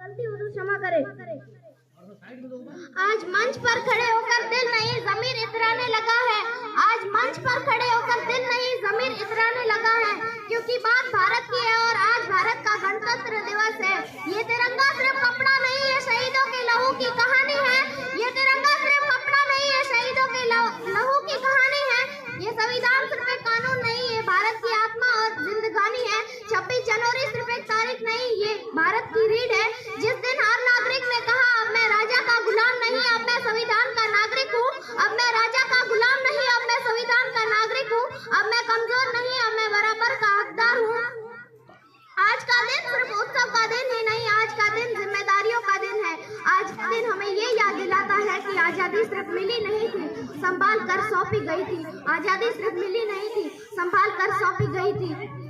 गलती हुजूर क्षमा करे। आज मंच पर खड़े होकर दिल नहीं ज़मीर इतराने लगा है। आज मंच पर खड़े होकर दिल नहीं ज़मीर इतराने लगा है, क्योंकि बात भारत की है और आज भारत का गणतंत्र दिवस है। ये तिरंगा सिर्फ कपड़ा नहीं है, शहीदों के लहू की कहानी है। ये तिरंगा सिर्फ कपड़ा नहीं है, शहीदों के लहू की कहानी है। ये संविधान सिर्फ एक कानून नहीं है, भारत की आत्मा और जिंदगानी है। 26 जनवरी सिर्फ एक तारीख नहीं, ये भारत की रीढ़ है। जिस दिन हर नागरिक ने कहा अब मैं राजा का गुलाम नहीं, अब मैं संविधान का नागरिक हूँ। अब मैं राजा का गुलाम नहीं, अब मैं संविधान का नागरिक हूँ। अब मैं कमजोर नहीं, अब मैं बराबर का हकदार हूँ। आज का दिन सिर्फ उत्सव का दिन ही नहीं, आज का दिन जिम्मेदारियों का दिन है। आज का दिन हमें ये याद दिलाता है कि आजादी सिर्फ मिली नहीं थी, संभाल कर सौंपी गई थी। आजादी सिर्फ मिली नहीं थी, संभाल कर सौंपी गई थी।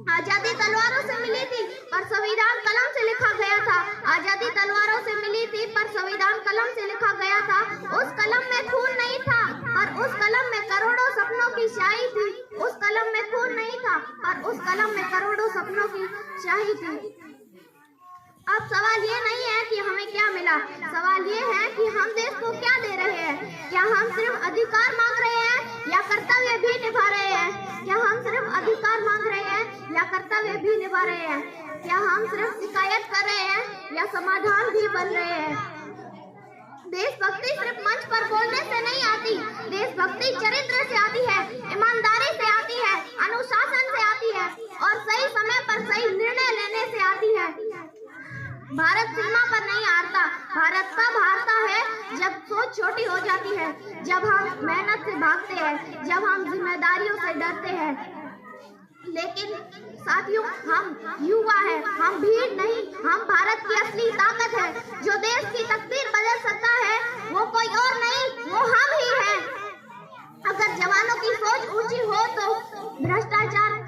आजादी तलवारों से मिली थी पर संविधान कलम से लिखा गया था। आजादी तलवारों से मिली थी पर संविधान कलम से लिखा गया था। उस कलम में खून नहीं था पर उस कलम में करोड़ों सपनों की स्याही थी। उस कलम में खून नहीं था पर उस कलम में करोड़ों सपनों की स्याही थी। अब सवाल ये नहीं है कि हमें क्या मिला, सवाल ये है कि हम देश को क्या दे रहे हैं। क्या हम सिर्फ अधिकार मांग रहे हैं या कर्तव्य भी निभा रहे हैं? क्या हम सिर्फ अधिकार मांग रहे हैं या कर्तव्य भी निभा रहे हैं? क्या हम सिर्फ शिकायत कर रहे हैं या समाधान भी बन रहे हैं? देशभक्ति सिर्फ मंच पर बोलने से नहीं आती, देशभक्ति चरित्र से आती है, ईमानदारी से आती है, अनुशासन से आती है और सही समय पर सही निर्णय लेने से आती है। भारत सीमा पर नहीं हारता, भारत तब हारता है जब सोच छोटी हो जाती है, जब हम मेहनत से भागते हैं, जब हम जिम्मेदारियों से डरते हैं। लेकिन साथियों, हम युवा हैं, हम भीड़ नहीं, हम भारत की असली ताकत है। जो देश की तकदीर बदल सकता है वो कोई और नहीं, वो हम ही हैं। अगर जवानों की सोच ऊंची हो तो भ्रष्टाचार,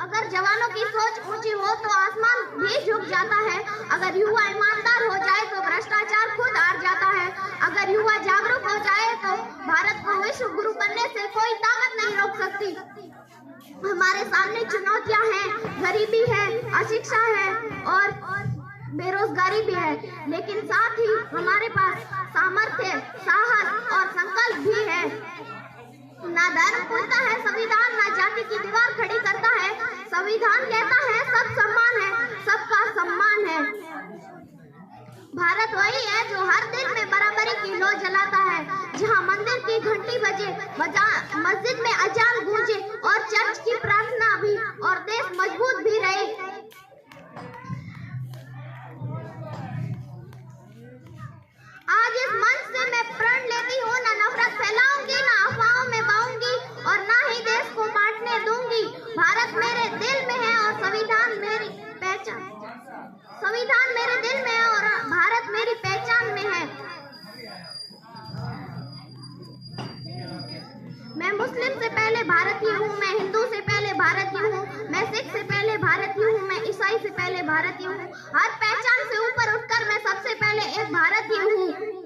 अगर जवानों की सोच ऊंची हो तो आसमान भी झुक जाता है। अगर युवा ईमानदार हो जाए तो भ्रष्टाचार खुद हार जाता है। अगर युवा जागरूक हो जाए तो भारत को विश्व गुरु बनने से कोई ताकत नहीं रोक सकती। हमारे सामने चुनौतियां हैं, गरीबी है, अशिक्षा है और बेरोजगारी भी है, लेकिन साथ ही हमारे पास सामर्थ्य, साहस और संकल्प भी है। ना धर्म पूछता है संविधान, ना जाति की दीवार खड़ी करता है। संविधान कहता है सब सम्मान है, सबका सम्मान है। भारत वही है जो हर दिन में बराबरी की लौ जलाता है, जहां मंदिर की घंटी बजे, मस्जिद में अजान गूंजे और चर्च की प्रार्थना भी और देश मजबूत भी रहे। आज इस मंच से मैं प्रण लेती हूँ, ना नफरत फैलाऊंगी, ना अफवाहों में बहूंगी और ना ही देश को बांटने दूंगी। भारत मेरे दिल में है और संविधान मेरी पहचान, संविधान मेरे दिल में है और भारत मेरी पहचान में है। मैं मुस्लिम से पहले भारतीय हूँ, मैं हिंदू से पहले भारतीय हूँ, मैं सिख से पहले भारतीय हूँ, मैं ईसाई से पहले भारतीय हूँ। हर पहचान से ऊपर उठकर मैं सबसे पहले एक भारतीय हूँ।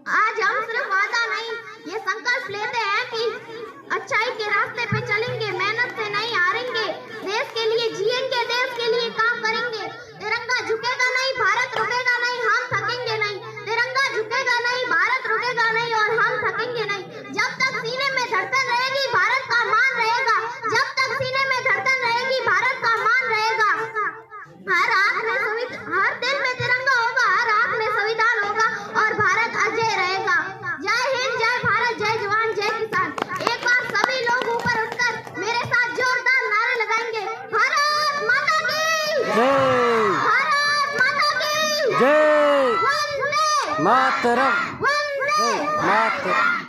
आज हम सिर्फ वादा नहीं, ये संकल्प लेते हैं कि अच्छाई के रास्ते पे चलेंगे, मेहनत से नहीं हारेंगे, देश के लिए जिएंगे, देश के लिए काम करेंगे। तिरंगा झुकेगा नहीं, भारत रुकेगा नहीं, हम थकेंगे नहीं। तिरंगा झुकेगा नहीं, भारत रुकेगा नहीं और हम थकेंगे नहीं। जब तक सीने में धड़कन रहेगी, भारत का मान रहेगा। जब तक सीने में धड़कन रहेगी, भारत का मान रहेगा। हर हाथ में हर दिल में तिरंगा होगा, हर हाथ में संविधान होगा और भारत अजय रहेगा। जय हिंद, जय भारत, जय जवान, जय किसान। एक बार सभी लोग ऊपर उठकर मेरे साथ जोरदार नारे लगाएंगे। भारत माता की जय, भारत माता की जय, वंदे मातरम, वंदे मातरम।